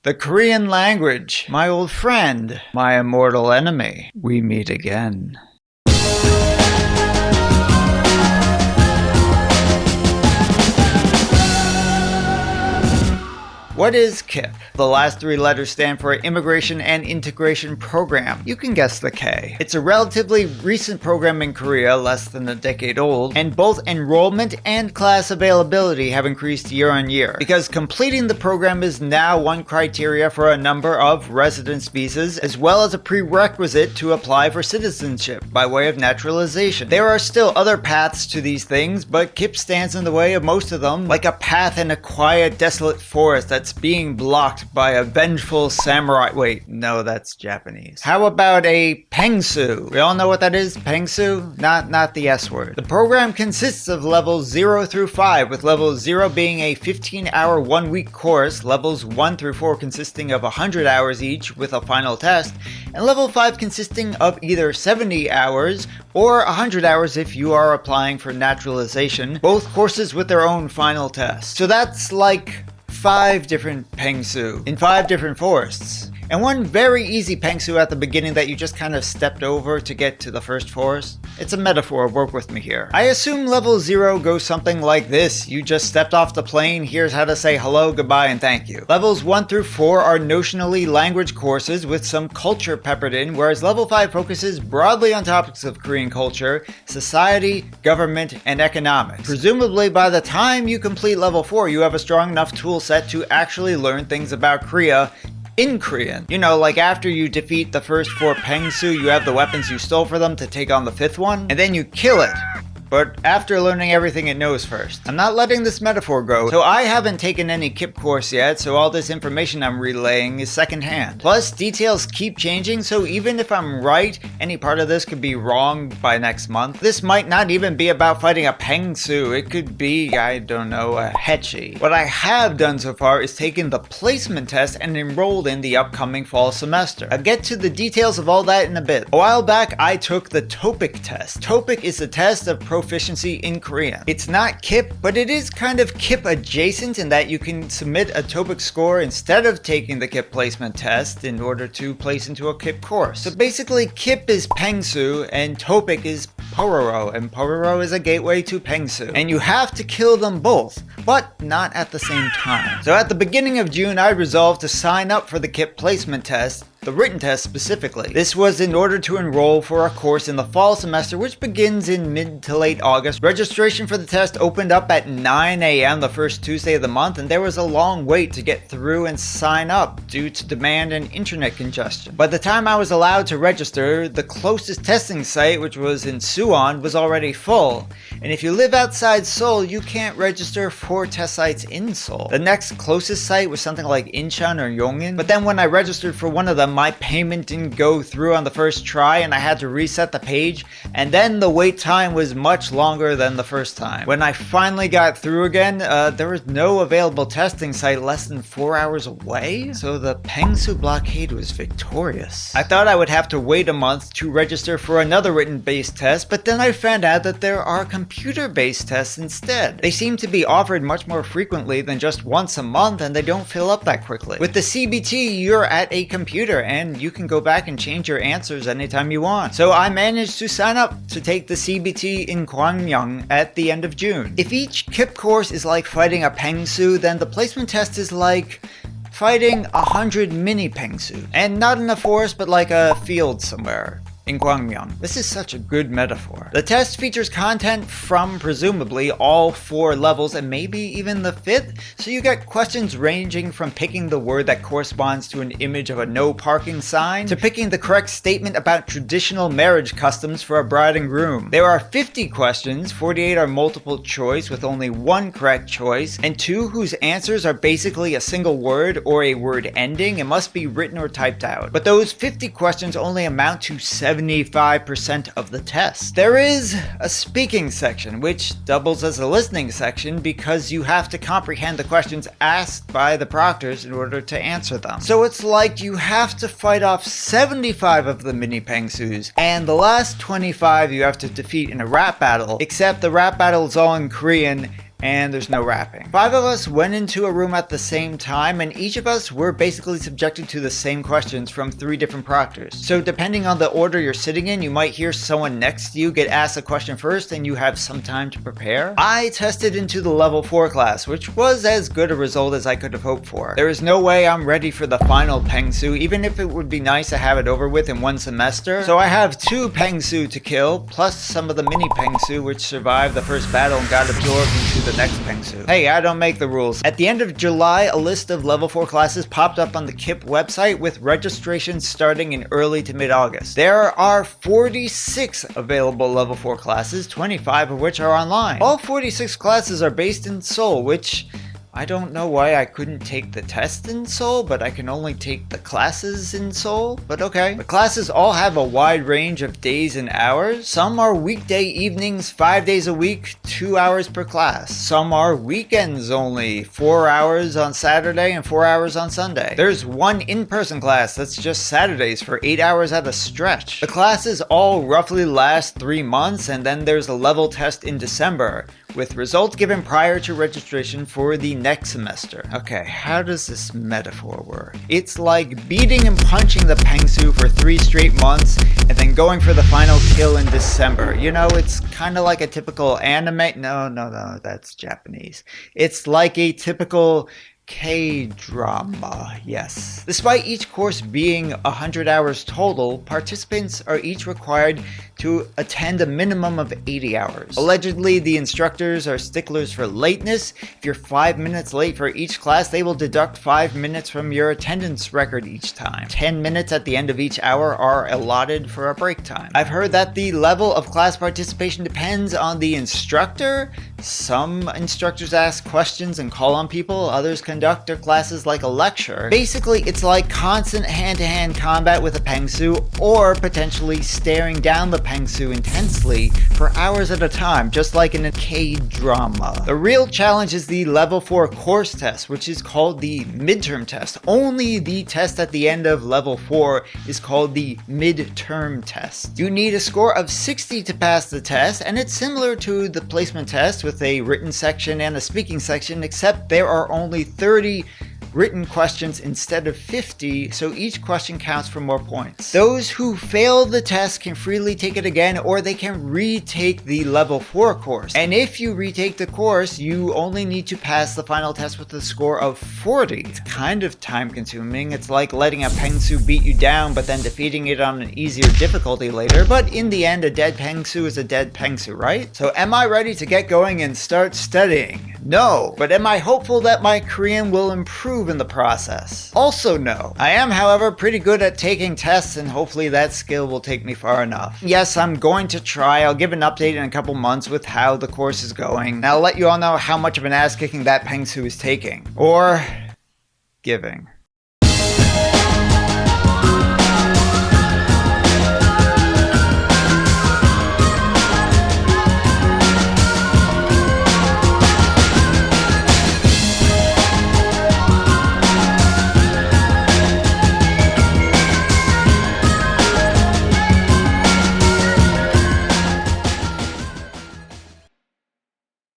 The Korean language, my old friend, my immortal enemy. We meet again. What is KIIP? The last three letters stand for Immigration and Integration Program. You can guess the K. It's a relatively recent program in Korea, less than a decade old, and both enrollment and class availability have increased year on year, because completing the program is now one criteria for a number of residence visas, as well as a prerequisite to apply for citizenship by way of naturalization. There are still other paths to these things, but KIIP stands in the way of most of them, like a path in a quiet, desolate forest that's being blocked by a vengeful samurai. Wait, no, that's Japanese. How about a pengsu? We all know what that is, pengsu? Not the S word. The program consists of levels 0 through 5, with level 0 being a 15-hour 1-week course, levels 1 through 4 consisting of 100 hours each with a final test, and level 5 consisting of either 70 hours or 100 hours if you are applying for naturalization, both courses with their own final test. So that's like 5 different pengsu in 5 different forests. And one very easy pengsu at the beginning that you just kind of stepped over to get to the first forest. It's a metaphor, work with me here. I assume level 0 goes something like this. You just stepped off the plane, here's how to say hello, goodbye, and thank you. Levels 1 through 4 are notionally language courses with some culture peppered in, whereas level 5 focuses broadly on topics of Korean culture, society, government, and economics. Presumably by the time you complete level 4, you have a strong enough tool set to actually learn things about Korea in Korean. You know, like after you defeat the first 4 pengsu, you have the weapons you stole for them to take on the 5th one, and then you kill it. But after learning everything it knows first. I'm not letting this metaphor go, so I haven't taken any KIIP course yet, so all this information I'm relaying is secondhand. Plus, details keep changing, so even if I'm right, any part of this could be wrong by next month. This might not even be about fighting a pengsu, it could be, I don't know, a hechi. What I have done so far is taken the placement test and enrolled in the upcoming fall semester. I'll get to the details of all that in a bit. A while back, I took the TOPIK test. TOPIK is a test of proficiency in Korean. It's not KIIP, but it is kind of KIIP adjacent in that you can submit a TOPIK score instead of taking the KIIP placement test in order to place into a KIIP course. So basically, KIIP is pengsu and TOPIK is pororo, and pororo is a gateway to pengsu. And you have to kill them both, but not at the same time. So at the beginning of June, I resolved to sign up for the KIIP placement test, the written test specifically. This was in order to enroll for a course in the fall semester, which begins in mid to late August. Registration for the test opened up at 9 a.m. the first Tuesday of the month, and there was a long wait to get through and sign up due to demand and internet congestion. By the time I was allowed to register, the closest testing site, which was in Suwon, was already full. And if you live outside Seoul, you can't register for test sites in Seoul. The next closest site was something like Incheon or Yongin, but then when I registered for one of them, my payment didn't go through on the first try and I had to reset the page, and then the wait time was much longer than the first time. When I finally got through again, there was no available testing site less than 4 hours away, so the pengsu blockade was victorious. I thought I would have to wait a month to register for another written-based test, but then I found out that there are computer-based tests instead. They seem to be offered much more frequently than just once a month, and they don't fill up that quickly. With the CBT, you're at a computer and you can go back and change your answers anytime you want. So I managed to sign up to take the CBT in Gwangyang at the end of June. If each KIIP course is like fighting a pengsu, then the placement test is like fighting 100 mini pengsu. And not in a forest, but like a field somewhere in Gwangyang. This is such a good metaphor. The test features content from presumably all 4 levels and maybe even the 5th, so you get questions ranging from picking the word that corresponds to an image of a no parking sign, to picking the correct statement about traditional marriage customs for a bride and groom. There are 50 questions, 48 are multiple choice with only 1 correct choice, and 2 whose answers are basically a single word or a word ending and must be written or typed out. But those 50 questions only amount to 75% of the test. There is a speaking section, which doubles as a listening section because you have to comprehend the questions asked by the proctors in order to answer them. So it's like you have to fight off 75 of the mini pengsus, and the last 25 you have to defeat in a rap battle, except the rap battle is all in Korean, and there's no wrapping. 5 of us went into a room at the same time, and each of us were basically subjected to the same questions from 3 different proctors. So depending on the order you're sitting in, you might hear someone next to you get asked a question first and you have some time to prepare. I tested into the level 4 class, which was as good a result as I could have hoped for. There is no way I'm ready for the final Pengsu, even if it would be nice to have it over with in 1 semester. So I have 2 Pengsu to kill, plus some of the mini Pengsu which survived the first battle and got absorbed into the next Pengsu. Hey, I don't make the rules. At the end of July, a list of level 4 classes popped up on the KIIP website with registration starting in early to mid-August. There are 46 available level 4 classes, 25 of which are online. All 46 classes are based in Seoul, which I don't know why I couldn't take the test in Seoul, but I can only take the classes in Seoul, but okay. The classes all have a wide range of days and hours. Some are weekday evenings, 5 days a week, 2 hours per class. Some are weekends only, 4 hours on Saturday and 4 hours on Sunday. There's one in-person class that's just Saturdays for 8 hours at a stretch. The classes all roughly last 3 months, and then there's a level test in December, with results given prior to registration for the next semester. Okay, how does this metaphor work? It's like beating and punching the Pengsu for 3 straight months and then going for the final kill in December. You know, it's kind of like a typical anime. No, that's Japanese. It's like a typical K-drama, yes. Despite each course being 100 hours total, participants are each required to attend a minimum of 80 hours. Allegedly, the instructors are sticklers for lateness. If you're 5 minutes late for each class, they will deduct 5 minutes from your attendance record each time. 10 minutes at the end of each hour are allotted for a break time. I've heard that the level of class participation depends on the instructor. Some instructors ask questions and call on people, others conduct their classes like a lecture. Basically, it's like constant hand-to-hand combat with a Pengsu, or potentially staring down the Pengsu intensely for hours at a time, just like in a K-drama. The real challenge is the level 4 course test, which is called the midterm test. Only the test at the end of level 4 is called the midterm test. You need a score of 60 to pass the test, and it's similar to the placement test with a written section and a speaking section, except there are only 30 written questions instead of 50, so each question counts for more points. Those who fail the test can freely take it again, or they can retake the level 4 course. And if you retake the course, you only need to pass the final test with a score of 40. It's kind of time consuming. It's like letting a Pengsu beat you down, but then defeating it on an easier difficulty later. But in the end, a dead Pengsu is a dead Pengsu, right? So am I ready to get going and start studying? No. But am I hopeful that my Korean will improve in the process? Also no. I am, however, pretty good at taking tests, and hopefully that skill will take me far enough. Yes, I'm going to try. I'll give an update in a couple months with how the course is going, and I'll let you all know how much of an ass kicking that Pengsu is taking. Or giving.